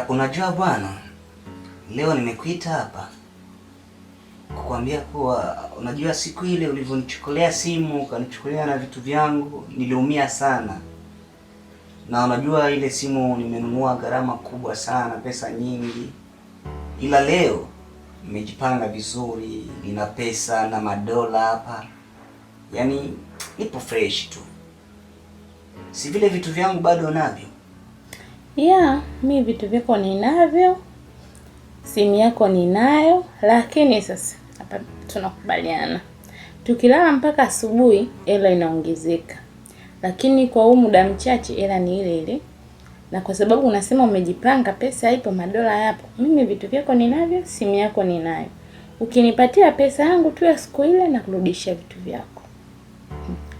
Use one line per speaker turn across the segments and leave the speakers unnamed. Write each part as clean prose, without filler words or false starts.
Unajua bwana, leo nimekuita hapa kukwambia kuwa unajua siku ile ulivyonichukulia simu, ukanichukulia na vitu vyangu, niliumia sana. Na unajua ile simu nimenunua gharama kubwa sana, pesa nyingi. Ila leo nimejipanga vizuri, nina pesa na madola hapa. Yaani nipo fresh tu. Si vile vitu vyangu bado navyo?
Yeah, mi vitu vyako ninavyo, simu yako ninayo, lakini sasa hapa tunakubaliana. Tukilala mpaka asubuhi hela inaongezeka. Lakini kwa huu muda mchache hela ni ile ile. Na kwa sababu unasema umejipanga, pesa ipo, madola yapo. Mimi vitu vyako ninavyo, simu yako ninayo. Ukinipatia pesa yangu tu ya siku ile na kurudishia vitu vyako.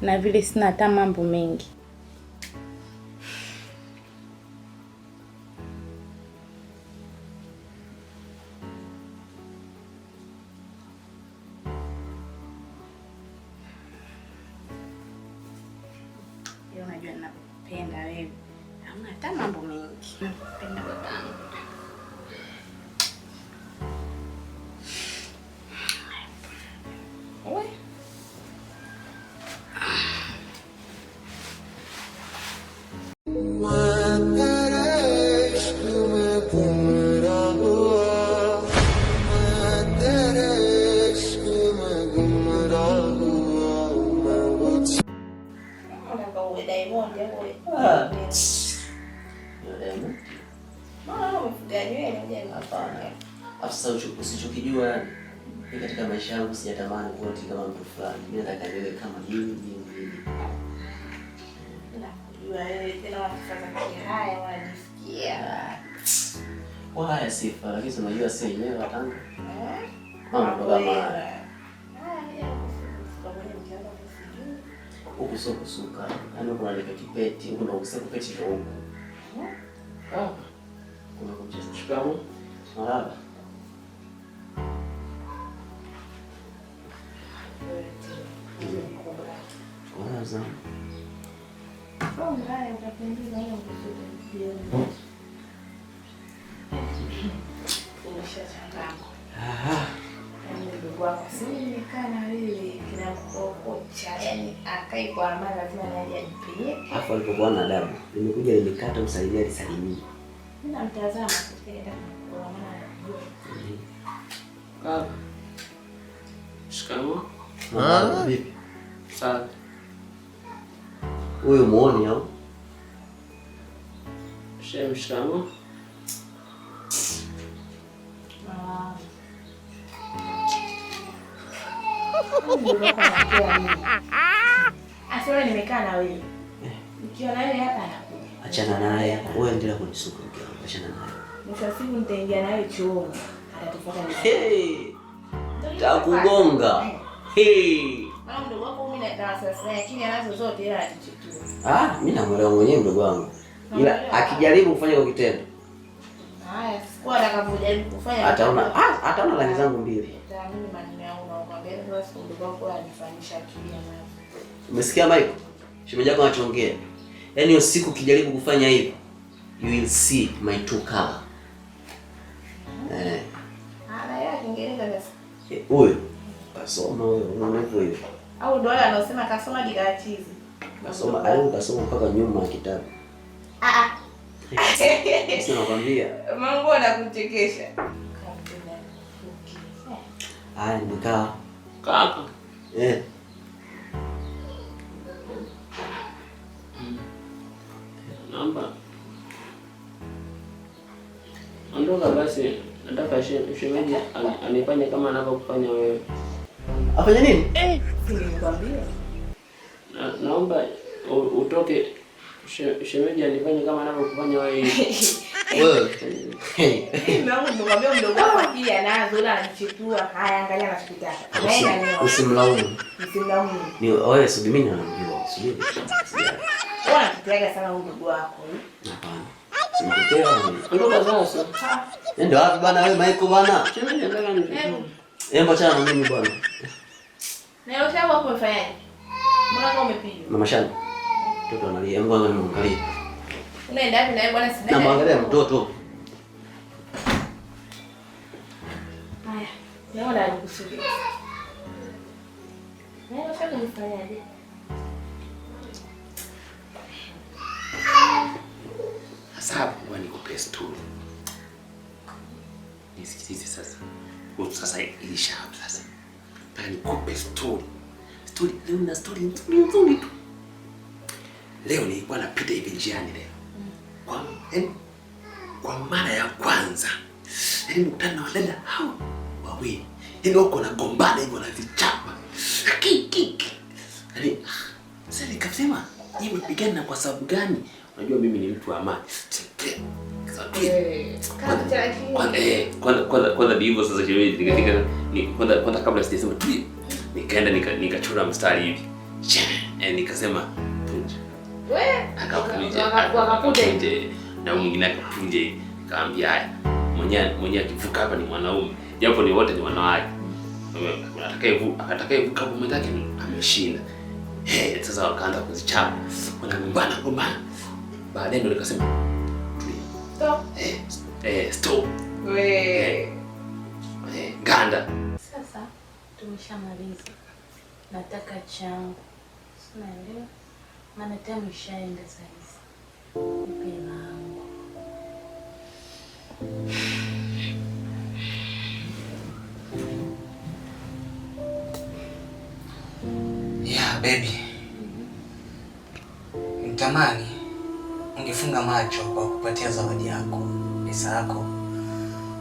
Na vile sina hata mambo mengi. Unajua ninapenda wewe. Hamna hata mambo mengi. Napenda babangu. Wewe.
Afisa usichokijua ni katika maisha yangu sijatamani kuwa kama mtu fulani. Mimi nataka niwe kama hivi.
Unajua wewe tena wakifanya haya wanajisikia.
Haya sifa, lakini unajua si yenyewe watanga. Mambo kama haya. Huku sio kusuka. Yaani kuna ile kipeti, huko ndio kusema kipeti ndio huko. Kuna kumcheza shikamoo. Marahaba. Kwanza.
Mbaya utapendeza hiyo mzuri. Umeshachanganya. Ndugu wako si nimekaa na wewe kila mkokocha, yani akai kwa amana lazima naje ajipeleke.
Afu alipokuwa na adabu, nimekuja nimekata msaidia alisalimia.
Mimi namtazama kufikia kwa amana.
Shikamoo.
Vipi?
Sawa.
Huyu muone au?
Shikamoo.
Asema nimekaa na wewe. Nikiwa na wewe hapa anakuja.
Achana naye. Wewe endelea kunisuka mkiwa. Achana naye.
Mwisho siku nitaingia nawe chooni. Atatufuata ni.
Takugonga.
Mama mdogo wako mimi na sasa lakini anazo zote ila atichitua.
Mimi namuelewa mwenyewe mdogo wangu. Ila akijaribu kufanya kwa kitendo.
Haya, sikuwa atakapojaribu kufanya.
Ataona rangi zangu mbili.
Mimi maneno yangu nakwambia sasa mdogo wako anifanyisha kilia nayo.
Umesikia Mike? Shemeji yako anachoongea. Yaani usiku kijaribu kufanya hivyo, you will see my true color.
Ya Kiingereza sasa.
Huyo. Kasoma huyo, unaona hivyo.
Au ndo wale wanaosema kasoma digatizi.
Kasoma mpaka nyuma ya kitabu. Sasa nakwambia.
Mambo anakuchekesha.
Haya nikaa.
Kaka. Namba. Ondoka basi, nataka shemeji anifanye kama anavyokufanya wewe.
Afanye nini?
Nilikwambia.
Naomba utoke shemeji anifanye kama anavyokufanya wewe.
Wewe.
Mimi wangu nimekwambia mdogo wako pia anazo ila anachitua. Haya angalia anachokitaka.
Usimlaumu.
Usimlaumu.
Ni wewe subiri mimi namjua. Subiri.
Bwana kitiaga sana mdogo wako.
Hapana. Simkutea.
Ondoka sasa.
Ndio wapi bwana wewe Michael bwana?
Shemeji nataka nifanye.
Mbona na mimi bwana.
Na leo sasa wako umefanyaje? Mbona kama umepiga?
Mama Shani. Mtoto analia. Hebu angalia.
Unaenda wapi na wewe bwana?
Na mwangalia mtoto.
Naona alikusubiri. Unataka nifanyaje?
Sasa kwa nikupe story. Nisikilize sasa. Sasa ilishapa sasa. Nataka nikupe story. Leo na story nzuri tu. Leo nilikuwa napita hivi njiani leo. Kwa mara ya kwanza. Mkutana na wadada hao wawili. Wako na gombana hivyo na vichapa. Sasa nikasema, "Hii mpigana kwa sababu gani?" Unajua mimi ni mtu wa amani. Kwanza ndivyo sasa shemeji kwanza kabla sijasema tu nikaenda nikachora mstari hivi. Nikasema punje. Akapunje na mwingine akapunje. Nikamwambia haya. Mwenye akivuka hapa ni mwanaume. Japo ni wote ni wanawake. Atakayevuka hapo mwenzake ameshinda. Sasa wakaanza kuzichapa. Wanagombana. Baadaye ndo nikasema stop. Stop. Ganda.
Sasa tumeshamaliza. Nataka changu. Unaelewa? Maana tamu ishaenda sasa. Nipe langu.
Yeah, baby. Nitamani ungefunga macho kwa kupatia zawadi yako, pesa yako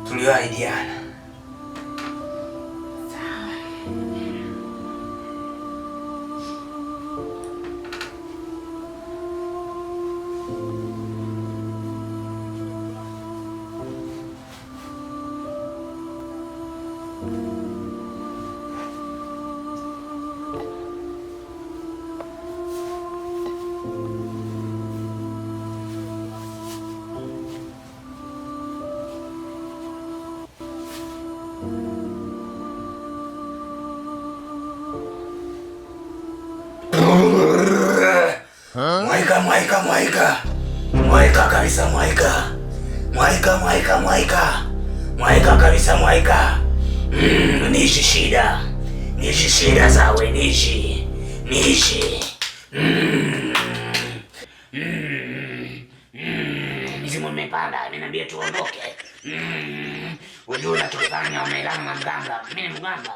tuliyoahidiana. Mwaika kabisa mwaika. Mwaika kabisa mwaika. Nishi shida zawe nishi. Mizimu imepanda, niambie tuondoke. Unajua unachofanya umelala mganga. Mimi ni mganga.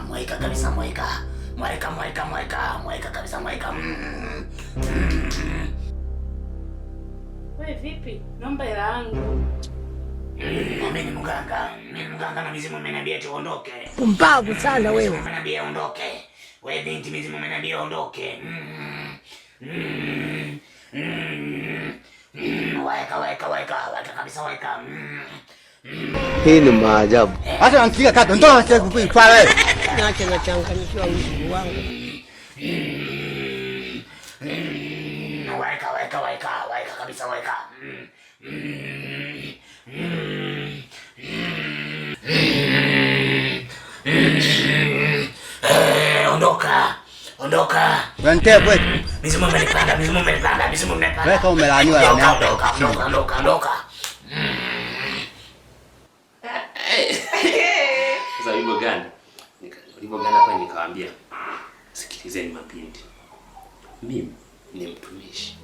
Mwaika kabisa mwaika. Mwaika kabisa mwaika.
Wewe vipi? Naomba hela yangu.
Mimi ni mganga na mizimu imeniambia tuondoke.
Pumbavu sana wewe.
Imeniambia ondoke. Wewe binti, mizimu imeniambia ondoke. Waika kabisa waika.
Hii ni maajabu.
Hata ankia kata ndo anataka kuipala wewe.
Naacha nachanganyikiwa usiku wangu.
Waika kabisa waika. Ondoka.
Wante kwetu.
Mizimu imenipanda.
Wewe kama umelaaniwa na nako.
Ondoka.
Sasa ulipoganda hapa nikawaambia, sikilizeni mapindi. Mimi ni mtumishi.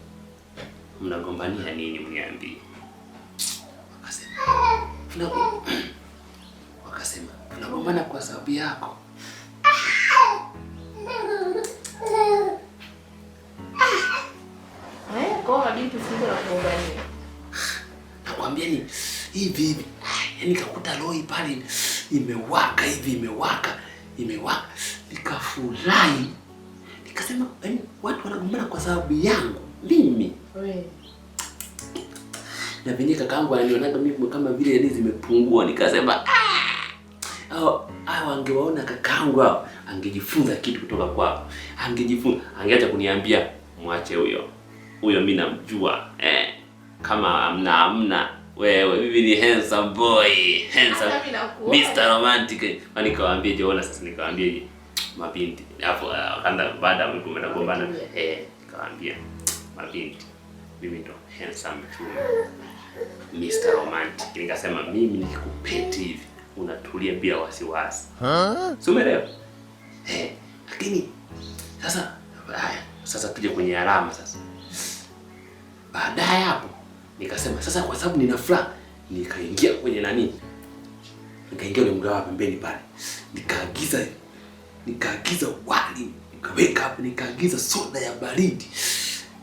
Mnagombania nini mniambie? Wakasema, tunagombana kwa sababu yako.
Kwa binti usiku na kugombania.
Nakwambia ni hivi. Yaani nikakuta loi pale imewaka hivi. Nikafurahi. Nikasema, yaani watu wanagombana kwa sababu yangu mimi. Na venye kakaangu ananionaga mimi kama vile yani zimepungua, nikasema angewaona kakaangu hao, angejifunza kitu kutoka kwao. Angeacha kuniambia mwache huyo mimi namjua. Kama amna wewe, mimi ni handsome boy, Mr. Romantic. Nikawaambia jiona sasa, nikawaambia mabinti. Alafu akaanza baada ya mtu mnagombana, nikawaambia mabinti, mimi ndo handsome chuma, Mr. Romantic. Nikasema mimi nikikupeti hivi unatulia bila wasiwasi. Si umeelewa? Lakini sasa tuje kwenye alama sasa. Baadaye hapo nikasema sasa kwa sababu nina furaha, nikaingia kwenye nikaingia ule mgawa pembeni pale. Nikaagiza wali, nikaweka hapo, nikaagiza soda ya baridi.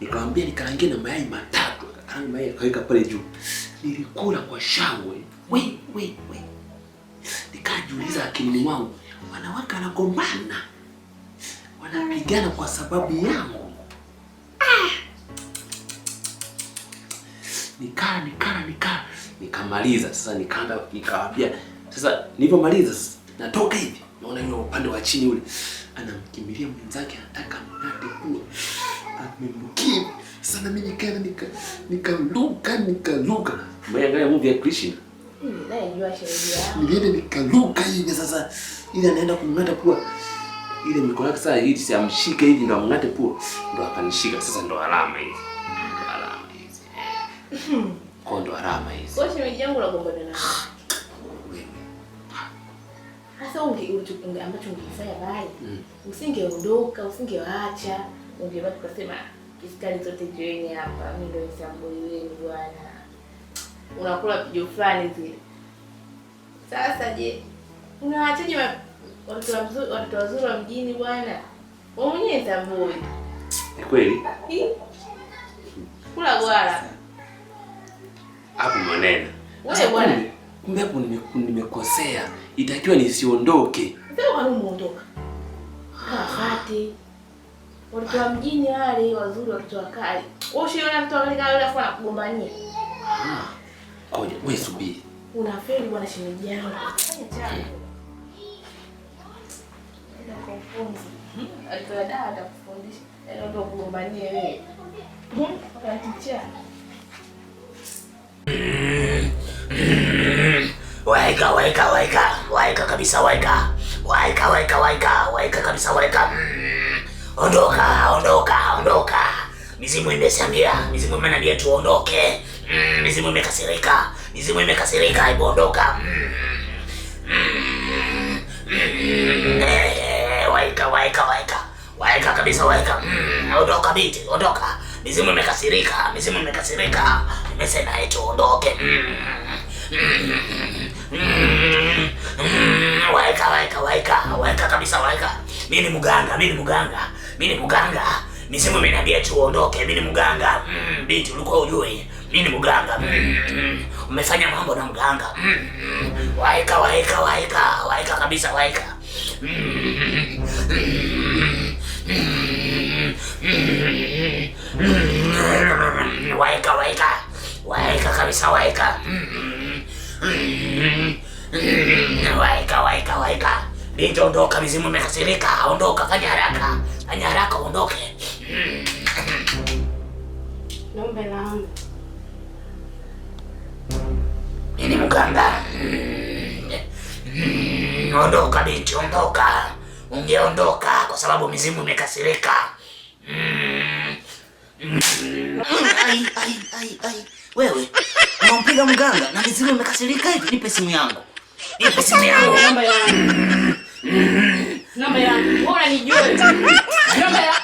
Nikamwambia nikarangie na mayai matatu, akaanga mayai akaweka pale juu. Nilikula kwa shangwe. We. Nikajiuliza akilini mwangu, wanawake wanagombana, wanapigana kwa sababu yangu. Nikamaliza. Sasa nikawaambia sasa nilipomaliza natoka hivi. Naona yule upande wa chini yule anamkimbilia mwenzake, anataka mnate huo. Amemkimbia. Sasa mimi nikaruka. Umeangalia movie ya Krishna?
Najua sheria yao.
Nilienda nikaruka hivi sasa. Ile anaenda kumngata pua. Ile mikono yake sasa hivi si amshike hivi ndo amngate pua. Ndo akanishika. Sasa ndo alama hizi. Kondo alama hizi.
Kwa shemeji yangu unagombana na nani? Sasa ungechukunga ambacho ungefanya bali. Usingeondoka, usingewaacha. Ungebaki kusema kiskali zote jioni hapa. Mimi ndio Samboi wenu bwana. Unakula pijo fulani zile. Sasa je, unawaachaje watoto wazuri wa mjini bwana? Wewe mwenyewe Samboi.
Ni kweli?
Kula gwara.
Hapo maneno.
Wewe bwana.
Kumbe hapo nimekosea. Itakiwa nisiondoke.
Sasa kwa nini umeondoka? Afate. Watoto wa mjini wale wazuri, watoto wakali. Wewe usiona mtu angalika yule afu anakugombania.
Ngoja, wewe subiri.
Unafeli bwana shemeji yangu. Fanya jambo. Ndio kufunza. Alitoa dawa atakufundisha. Ndio kugombania wewe. Akaticha.
Waika kabisa, waika kabisa, waika. Ondoka. Mizimu imenambia tuondoke. Mizimu imekasirika, hebu ondoka. Waika kabisa, waika. Ondoka binti, ondoka. Mizimu imekasirika. Nimesema eti ondoke. Waika kabisa, waika. Mimi ni mganga. Mizimu imeniambia eti uondoke. Mimi ni mganga. Binti ulikuwa ujui. Mimi ni mganga. Umefanya mambo na mganga. Waika kabisa, waika. Waika kabisa, waika. Waika. Binti ondoka, mizimu imekasirika. Ondoka, fanya haraka ondoke. Mimi ni mganga. Ondoka binti, ondoka. Ungeondoka kwa sababu mizimu imekasirika.
Wewe unampiga mganga na mizimu imekasirika hivi? Nipe simu yangu.
Namba yangu. Wewe unanijua. Namba yangu.